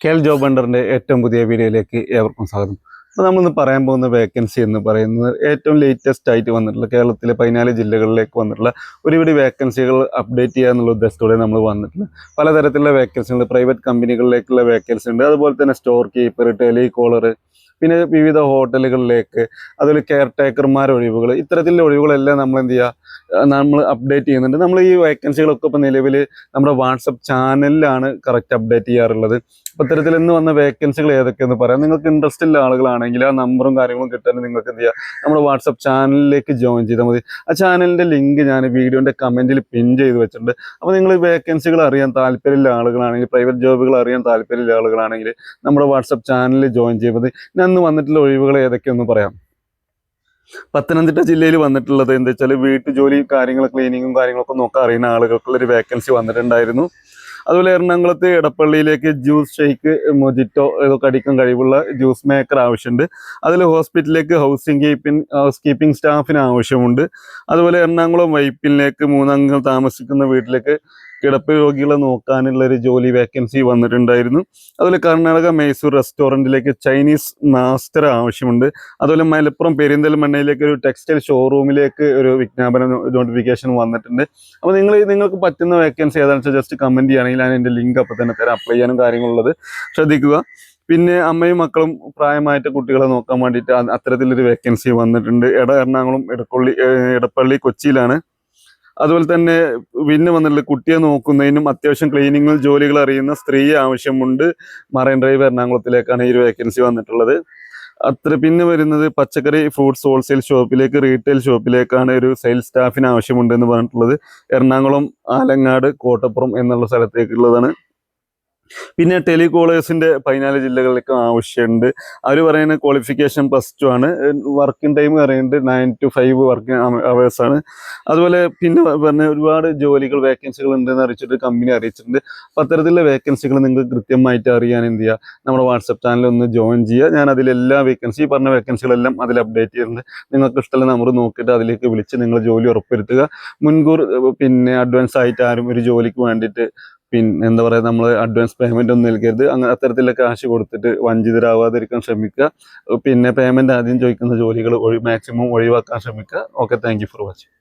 KL job ഹണ്ടറിൻ്റെ ഏറ്റവും പുതിയ വീഡിയോയിലേക്ക് ഏവർക്കും സ്വാഗതം. അപ്പോൾ നമ്മളിന്ന് പറയാൻ പോകുന്ന വേക്കൻസി എന്ന് പറയുന്നത് ഏറ്റവും ലേറ്റസ്റ്റ് ആയിട്ട് വന്നിട്ടുള്ള കേരളത്തിലെ 14 ജില്ലകളിലേക്ക് വന്നിട്ടുള്ള ഒരുപിടി വേക്കൻസികൾ അപ്ഡേറ്റ് ചെയ്യുക എന്നുള്ള ഉദ്ദേശത്തോടെ നമ്മൾ വന്നിട്ടുള്ള പലതരത്തിലുള്ള വേക്കൻസികൾ, പ്രൈവറ്റ് കമ്പനികളിലേക്കുള്ള വേക്കൻസി ഉണ്ട്. അതുപോലെ തന്നെ സ്റ്റോർ കീപ്പർ, ടെലികോളർ, പിന്നെ വിവിധ ഹോട്ടലുകളിലേക്ക്, അതുപോലെ കെയർ ടേക്കർമാർ ഒഴിവുകൾ, ഇത്തരത്തിലുള്ള ഒഴിവുകളെല്ലാം നമ്മൾ എന്ത് ചെയ്യുക, നമ്മൾ അപ്ഡേറ്റ് ചെയ്യുന്നുണ്ട്. നമ്മൾ ഈ വേക്കൻസികളൊക്കെ ഇപ്പോൾ നിലവിൽ നമ്മുടെ വാട്സപ്പ് ചാനലിലാണ് കറക്റ്റ് അപ്ഡേറ്റ് ചെയ്യാറുള്ളത്. അപ്പോൾ ഇത്തരത്തിൽ ഇന്ന് വന്ന വേക്കൻസികൾ ഏതൊക്കെയെന്ന് പറയാം. നിങ്ങൾക്ക് ഇൻട്രസ്റ്റ് ഉള്ള ആളുകളാണെങ്കിൽ ആ നമ്പറും കാര്യങ്ങളും കിട്ടാൻ നിങ്ങൾക്ക് എന്ത് ചെയ്യുക, നമ്മുടെ വാട്സപ്പ് ചാനലിലേക്ക് ജോയിൻ ചെയ്താൽ മതി. ആ ചാനലിൻ്റെ ലിങ്ക് ഞാൻ വീഡിയോൻ്റെ കമൻറ്റിൽ പിൻ ചെയ്ത് വെച്ചിട്ടുണ്ട്. അപ്പോൾ നിങ്ങൾ വേക്കൻസികൾ അറിയാൻ താല്പര്യമുള്ള ആളുകളാണെങ്കിൽ, പ്രൈവറ്റ് ജോബുകൾ അറിയാൻ താല്പര്യമുള്ള ആളുകളാണെങ്കിൽ നമ്മുടെ വാട്സപ്പ് ചാനലിൽ ജോയിൻ ചെയ്യുന്നത്. ഞാൻ ഇന്ന് വന്നിട്ടുള്ള ഒഴിവുകൾ ഏതൊക്കെയെന്ന് പറയാം. പത്തനംതിട്ട ജില്ലയിൽ വന്നിട്ടുള്ളത് എന്താ വെച്ചാൽ വീട്ടുജോലി കാര്യങ്ങൾ, ക്ലീനിങ്ങും കാര്യങ്ങളൊക്കെ നോക്കാൻ അറിയുന്ന ആളുകൾക്കുള്ളൊരു വേക്കൻസി വന്നിട്ടുണ്ടായിരുന്നു. അതുപോലെ എറണാകുളത്ത് എടപ്പള്ളിയിലേക്ക് ജ്യൂസ് ഷെയ്ക്ക്, മൊജിറ്റോ ഇതൊക്കെ അടിക്കാൻ കഴിവുള്ള ജ്യൂസ് മേക്കർ ആവശ്യമുണ്ട്. അതിൽ ഹോസ്പിറ്റലിലേക്ക് ഹൗസ് കീപ്പിംഗ് സ്റ്റാഫിന് ആവശ്യമുണ്ട്. അതുപോലെ എറണാകുളം വൈപ്പിലേക്ക് 3 അംഗങ്ങൾ താമസിക്കുന്ന വീട്ടിലേക്ക് കിടപ്പ് രോഗികളെ നോക്കാനുള്ളൊരു ജോലി വേക്കൻസി വന്നിട്ടുണ്ടായിരുന്നു. അതുപോലെ കർണാടക മൈസൂർ റെസ്റ്റോറൻറ്റിലേക്ക് ചൈനീസ് മാസ്റ്റർ ആവശ്യമുണ്ട്. അതുപോലെ മലപ്പുറം പെരിന്തൽമണ്ണയിലേക്ക് ഒരു ടെക്സ്റ്റൈൽ ഷോറൂമിലേക്ക് ഒരു വിജ്ഞാപന നോട്ടിഫിക്കേഷൻ വന്നിട്ടുണ്ട്. അപ്പോൾ നിങ്ങൾക്ക് പറ്റുന്ന വേക്കൻസി ഏതാണെന്ന് വെച്ചാൽ ജസ്റ്റ് കമൻറ്റ് ചെയ്യുകയാണെങ്കിൽ ഞാൻ എൻ്റെ ലിങ്ക് അപ്പോൾ തന്നെ തരാം. അപ്ലൈ ചെയ്യാനും കാര്യങ്ങളുള്ളത് ശ്രദ്ധിക്കുക. പിന്നെ അമ്മയും മക്കളും പ്രായമായിട്ട് കുട്ടികളെ നോക്കാൻ വേണ്ടിയിട്ട് അത്തരത്തിലൊരു വേക്കൻസി വന്നിട്ടുണ്ട്. എറണാകുളം എടപ്പള്ളി കൊച്ചിയിലാണ്. അതുപോലെ തന്നെ പിന്നെ വന്നിട്ടുള്ള കുട്ടിയെ നോക്കുന്നതിനും അത്യാവശ്യം ക്ലീനിങ് ജോലികൾ അറിയുന്ന സ്ത്രീ ആവശ്യമുണ്ട്. മറൈൻ ഡ്രൈവ് എറണാകുളത്തിലേക്കാണ് ഈ ഒരു വേക്കൻസി വന്നിട്ടുള്ളത്. പിന്നെ വരുന്നത് പച്ചക്കറി ഫ്രൂട്ട്സ് ഹോൾസെയിൽ ഷോപ്പിലേക്ക്, റീറ്റെയിൽ ഷോപ്പിലേക്കാണ് ഒരു സെയിൽസ് സ്റ്റാഫിന് ആവശ്യമുണ്ടെന്ന് പറഞ്ഞിട്ടുള്ളത്. എറണാകുളം, ആലങ്ങാട്, കോട്ടപ്പുറം എന്നുള്ള സ്ഥലത്തേക്കുള്ളതാണ്. പിന്നെ ടെലികോളേഴ്സിൻ്റെ 14 ജില്ലകളിലേക്ക് ആവശ്യമുണ്ട്. അവർ പറയുന്ന ക്വാളിഫിക്കേഷൻ +2 ആണ്. വർക്കിംഗ് ടൈം പറയുന്നത് 9 to 5 വർക്കിംഗ് അവേഴ്സാണ്. അതുപോലെ പിന്നെ പറഞ്ഞ ഒരുപാട് ജോലികൾ, വേക്കൻസികൾ ഉണ്ടെന്ന് അറിയിച്ചിട്ട് കമ്പനി അറിയിച്ചിട്ടുണ്ട്. അപ്പോൾ അത്തരത്തിലുള്ള വേക്കൻസികൾ നിങ്ങൾക്ക് കൃത്യമായിട്ട് അറിയാൻ എന്ത് ചെയ്യുക, നമ്മുടെ വാട്സപ്പ് ചാനലിൽ ഒന്ന് ജോയിൻ ചെയ്യുക. ഞാൻ അതിലെല്ലാ പറഞ്ഞ വേക്കൻസികളെല്ലാം അതിൽ അപ്ഡേറ്റ് ചെയ്യുന്നുണ്ട്. നിങ്ങൾക്ക് ഇഷ്ടമുള്ള നമ്പർ നോക്കിയിട്ട് അതിലേക്ക് വിളിച്ച് നിങ്ങൾ ജോലി ഉറപ്പുവരുത്തുക. മുൻകൂർ പിന്നെ അഡ്വാൻസ് ആയിട്ട് ആരും ഒരു ജോലിക്ക് വേണ്ടിയിട്ട് എന്താ പറയുക, നമ്മൾ അഡ്വാൻസ് പേയ്മെൻ്റ് ഒന്നും നൽകരുത്. അങ്ങനെ അത്തരത്തിലുള്ള കാശ് കൊടുത്തിട്ട് വഞ്ചിതരാവാതിരിക്കാൻ ശ്രമിക്കുക. പിന്നെ പേയ്മെൻറ്റ് ആദ്യം ചോദിക്കുന്ന ജോലികൾ മാക്സിമം ഒഴിവാക്കാൻ ശ്രമിക്കുക. Okay, thank you for watching.